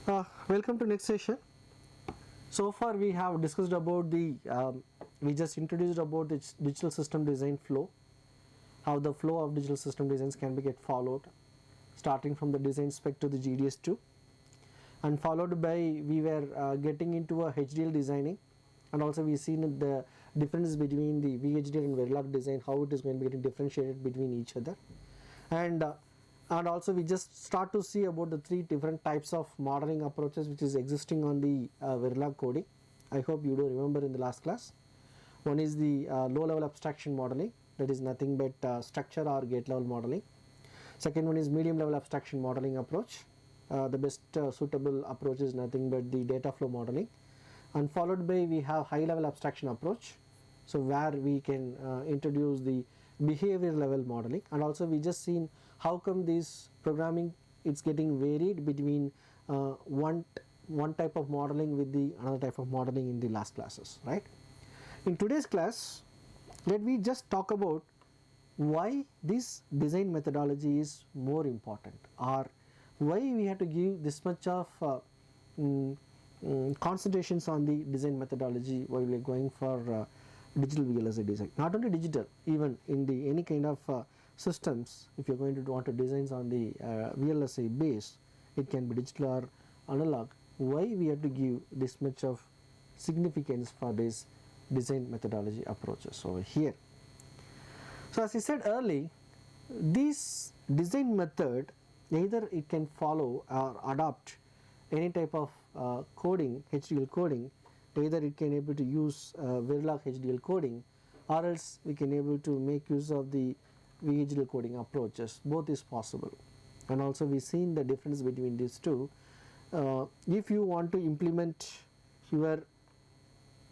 Welcome to next session. So far we have discussed about we just introduced about the digital system design flow, how the flow of digital system designs can be get followed, starting from the design spec to the GDS2, and followed by we were getting into a HDL designing, and also we seen the difference between the VHDL and Verilog design, how it is going to be getting differentiated between each other, and also we just start to see about the three different types of modeling approaches which is existing on the Verilog coding. I hope you do remember in the last class. One is the low level abstraction modeling, that is nothing but structure or gate level modeling. Second one is medium level abstraction modeling approach. The best suitable approach is nothing but the data flow modeling, and followed by we have high level abstraction approach, so where we can introduce the behavior level modeling, and also we just seen how come this programming it's getting varied between one type of modeling with the another type of modeling in the last classes, right? In today's class, let me just talk about why this design methodology is more important, or why we have to give this much of concentrations on the design methodology while we are going for digital VLSI design. Not only digital, even in the any kind of systems, if you are going to want to design on the VLSI base, it can be digital or analog. Why we have to give this much of significance for this design methodology approaches over here? So as I said earlier, this design method either it can follow or adopt any type of coding, HDL coding. Either it can able to use Verilog HDL coding, or else we can able to make use of the VHDL coding approaches. Both is possible, and also we seen the difference between these two. If you want to implement your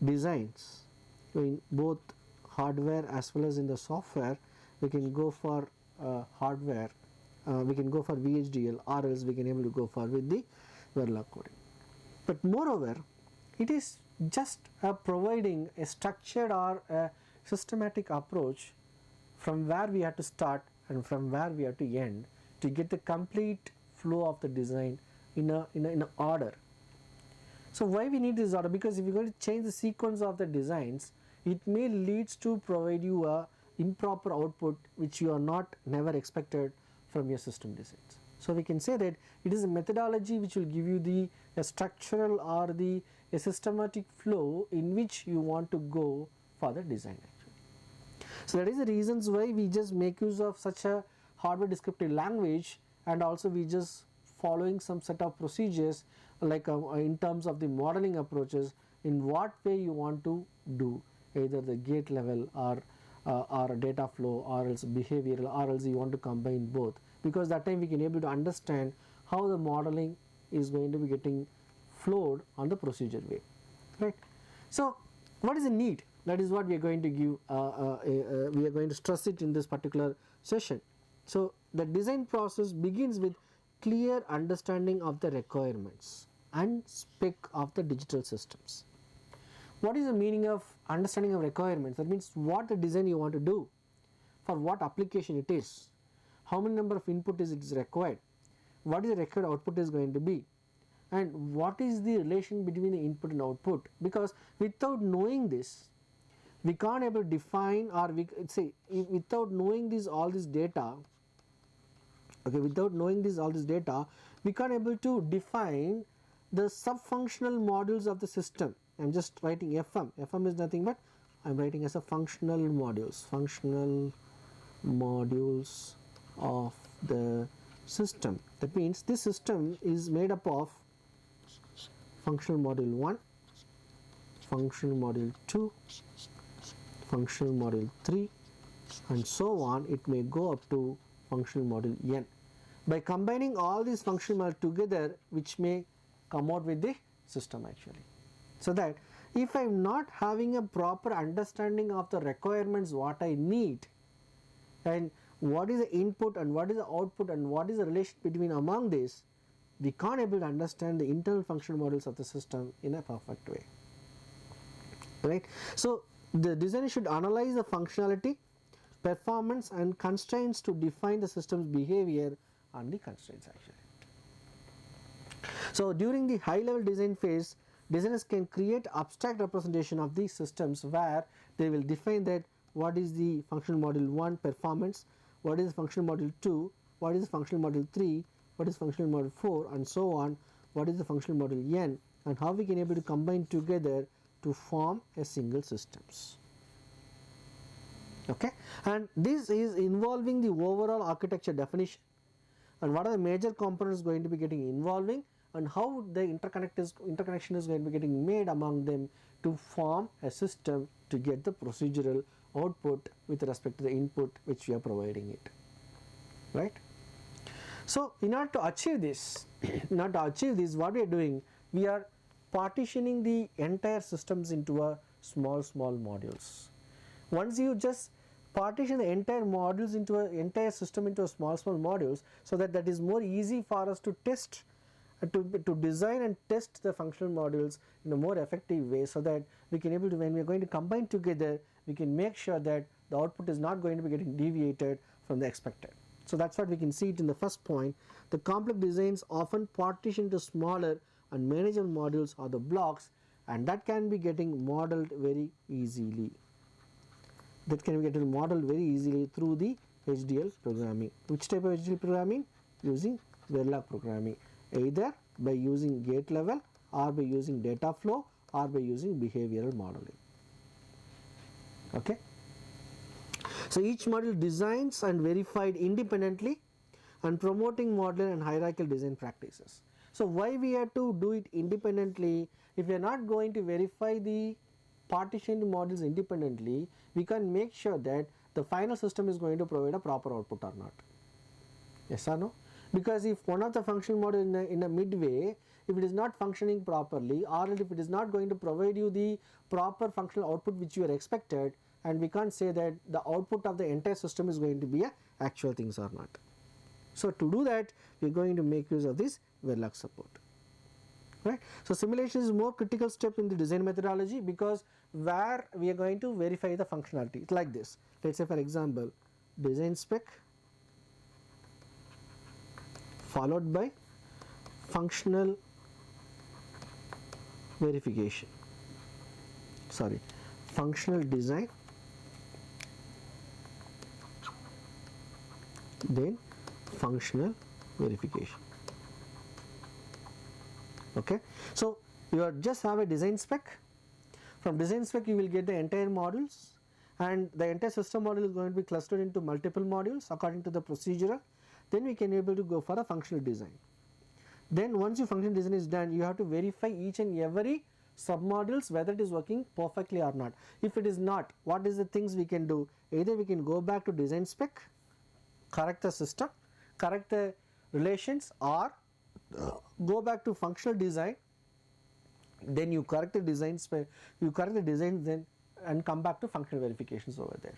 designs in both hardware as well as in the software, we can go for hardware. We can go for VHDL, or else we can able to go for with the Verilog coding. But moreover, it is just providing a structured or a systematic approach from where we have to start and from where we have to end to get the complete flow of the design in a order. So why we need this order? Because if you're going to change the sequence of the designs, it may leads to provide you a improper output which you are not never expected from your system designs. So we can say that it is a methodology which will give you a structural or a systematic flow in which you want to go for the design actually. So that is the reasons why we just make use of such a hardware descriptive language, and also we just following some set of procedures like in terms of the modeling approaches, in what way you want to do either the gate level or data flow, or else behavioral, or else you want to combine both, because that time we can able to understand how the modeling is going to be getting flowed on the procedure way, right? So what is the need? That is what we are going to give we are going to stress it in this particular session. So the design process begins with clear understanding of the requirements and spec of the digital systems. What is the meaning of understanding of requirements? That means what the design you want to do, for what application it is, how many number of input is required, what is the required output is going to be, and what is the relation between the input and output. Because without knowing this, we can't able to define, or we say without knowing all this data, okay, without knowing all this data, we can't able to define the sub-functional modules of the system. I am just writing FM. FM is nothing but I am writing as a functional modules of the system. That means this system is made up of functional module 1, functional module 2, functional module 3, and so on. It may go up to functional module n. By combining all these functional modules together, which may come out with the system actually. So that if I am not having a proper understanding of the requirements what I need, and what is the input and what is the output and what is the relation between among this, we can't able to understand the internal functional models of the system in a perfect way, right? So the designer should analyze the functionality, performance and constraints to define the system's behavior and the constraints actually. So during the high level design phase, designers can create abstract representation of these systems where they will define that what is the functional module 1 performance, what is the functional module 2, what is the functional module 3, what is functional module 4 and so on, what is the functional module n, and how we can able to combine together to form a single systems. Okay, and this is involving the overall architecture definition and what are the major components going to be getting involving and how the interconnection is going to be getting made among them to form a system to get the procedural output with respect to the input which we are providing it, right. So in order to achieve this, what we are doing, we are partitioning the entire systems into a small modules. Once you just partition the entire modules into a entire system into a small modules, so that is more easy for us to test to design and test the functional modules in a more effective way, so that we can able to, when we are going to combine together, we can make sure that the output is not going to be getting deviated from the expected. So that's what we can see it in the first point. The complex designs often partition to smaller and manageable modules or the blocks, and that can be getting modeled very easily. Through the HDL programming. Which type of HDL programming? Using Verilog programming, either by using gate level or by using data flow or by using behavioral modeling. Okay. So each module designs and verified independently and promoting modular and hierarchical design practices. So why we have to do it independently? If we are not going to verify the partitioned modules independently, we can make sure that the final system is going to provide a proper output or not. Yes or no? Because if one of the functional module in a midway, if it is not functioning properly, or if it is not going to provide you the proper functional output which you are expected, and we can't say that the output of the entire system is going to be a actual things or not. So to do that, we are going to make use of this Verilog support. Right. So simulation is more critical step in the design methodology, because where we are going to verify the functionality. It's like this. Let's say for example, design spec followed by functional verification. Functional design, then functional verification. Okay, so you just have a design spec. From design spec you will get the entire modules, and the entire system module is going to be clustered into multiple modules according to the procedural. Then we can be able to go for a functional design. Then once your functional design is done, you have to verify each and every submodules whether it is working perfectly or not. If it is not, what is the things we can do? Either we can go back to design spec, correct the system, correct the relations, or go back to functional design, then you correct the design spec, then and come back to functional verifications over there.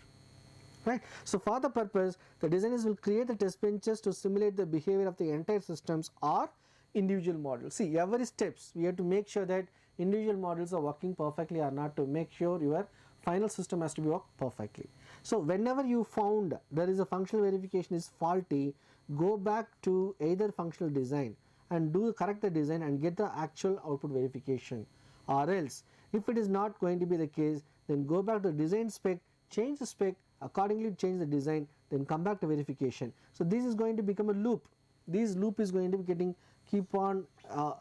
Right. So for the purpose, the designers will create the test benches to simulate the behavior of the entire systems or individual modules. See, every steps we have to make sure that individual modules are working perfectly or not, to make sure your final system has to be work perfectly. So whenever you found there is a functional verification is faulty, go back to either functional design and correct the design and get the actual output verification, or else if it is not going to be the case, then go back to design spec, change the spec, accordingly change the design, then come back to verification. So this is going to become a loop. This loop is going to be keep on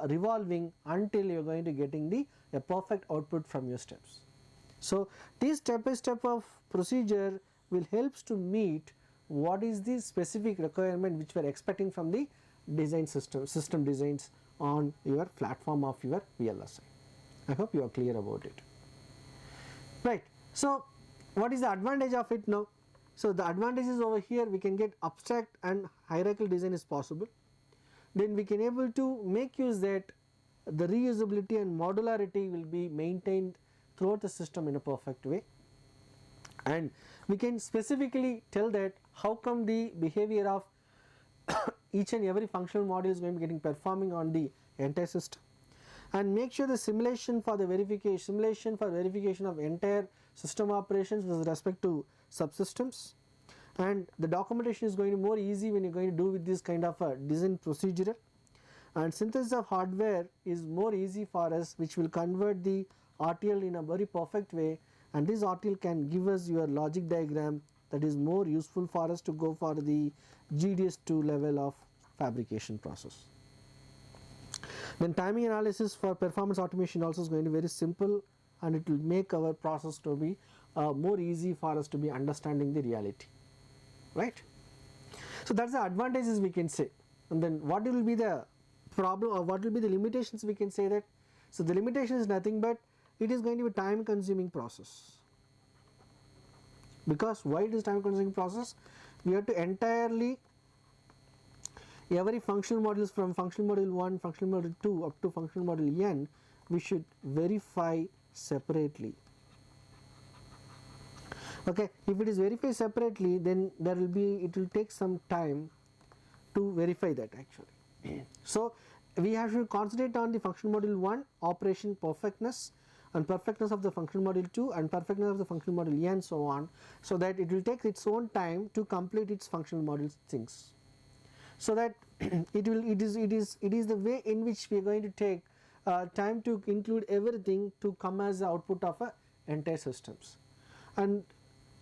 revolving until you are going to getting a perfect output from your steps. So this step by step of procedure will helps to meet what is the specific requirement which we are expecting from the design system designs on your platform of your VLSI. I hope you are clear about it. Right. So what is the advantage of it now? So the advantages over here, we can get abstract and hierarchical design is possible. Then we can able to make use that the reusability and modularity will be maintained throughout the system in a perfect way. And we can specifically tell that how come the behavior of each and every functional module is going to be getting performing on the entire system, and make sure the simulation for verification of entire system operations with respect to subsystems, and the documentation is going to be more easy when you're going to do with this kind of a design procedure. and synthesis of hardware is more easy for us, which will convert the RTL in a very perfect way, and this RTL can give us your logic diagram that is more useful for us to go for the GDS2 level of fabrication process. Then timing analysis for performance automation also is going to be very simple, and it will make our process to be more easy for us to be understanding the reality, right? So that's the advantages we can say. And then what will be the problem, or what will be the limitations we can say that? So the limitation is nothing but it is going to be a time consuming process. Because why it is time consuming process? We have to entirely every functional modules from functional module 1, functional module 2 up to functional module n, we should verify separately. Okay, if it is verified separately, then there will be, it will take some time to verify that actually. So we have to concentrate on the functional module 1 operation perfectness, and perfectness of the functional module 2 and perfectness of the functional module n, so on, so that it will take its own time to complete its functional module things. So that it is the way in which we are going to take time to include everything to come as the output of a entire systems. And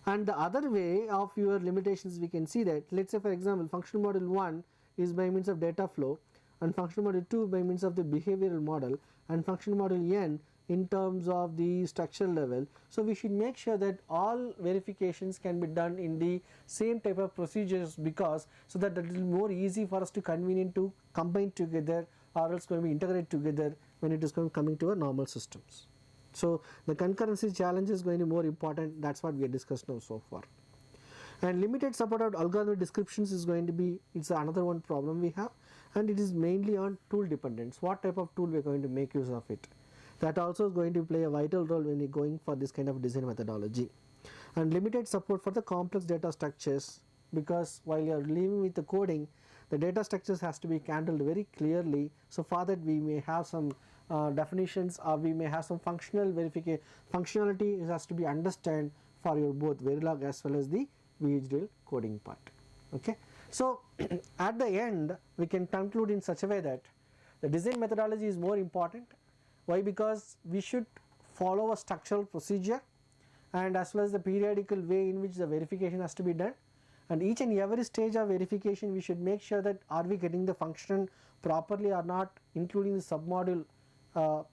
the other way of your limitations, we can see that, let's say for example functional module 1 is by means of data flow, and functional module 2 by means of the behavioral model, and functional module n in terms of the structural level. So we should make sure that all verifications can be done in the same type of procedures, because so that it is more easy for us to convenient to combine together, or else going to be integrate together when it is coming to a normal systems. So the concurrency challenge is going to be more important. That's what we have discussed now so far. And limited support of algorithm descriptions is going to be, it's another one problem we have, and it is mainly on tool dependence. What type of tool we are going to make use of it? That also is going to play a vital role when you are going for this kind of design methodology. And limited support for the complex data structures, because while you are living with the coding, the data structures has to be handled very clearly. So for that we may have some definitions, or we may have some functional verification, functionality has to be understood for your both Verilog as well as the VHDL coding part. Okay. So at the end we can conclude in such a way that the design methodology is more important. Why? Because we should follow a structural procedure, and as well as the periodical way in which the verification has to be done, and each and every stage of verification we should make sure that are we getting the function properly or not, including the submodule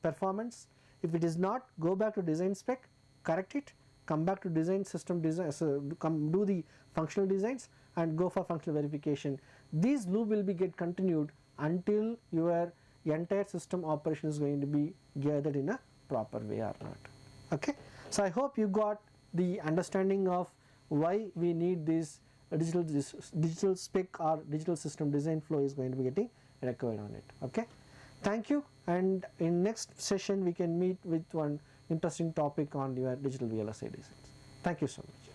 performance. If it is not, go back to design spec, correct it, come back to design system design, come do the functional designs and go for functional verification. This loop will be get continued until your entire system operation is going to be gathered in a proper way or not. Okay. So I hope you got the understanding of why we need this digital spec or digital system design flow is going to be getting required on it. Okay. Thank you, and in next session we can meet with one interesting topic on your digital VLSI designs. Thank you so much.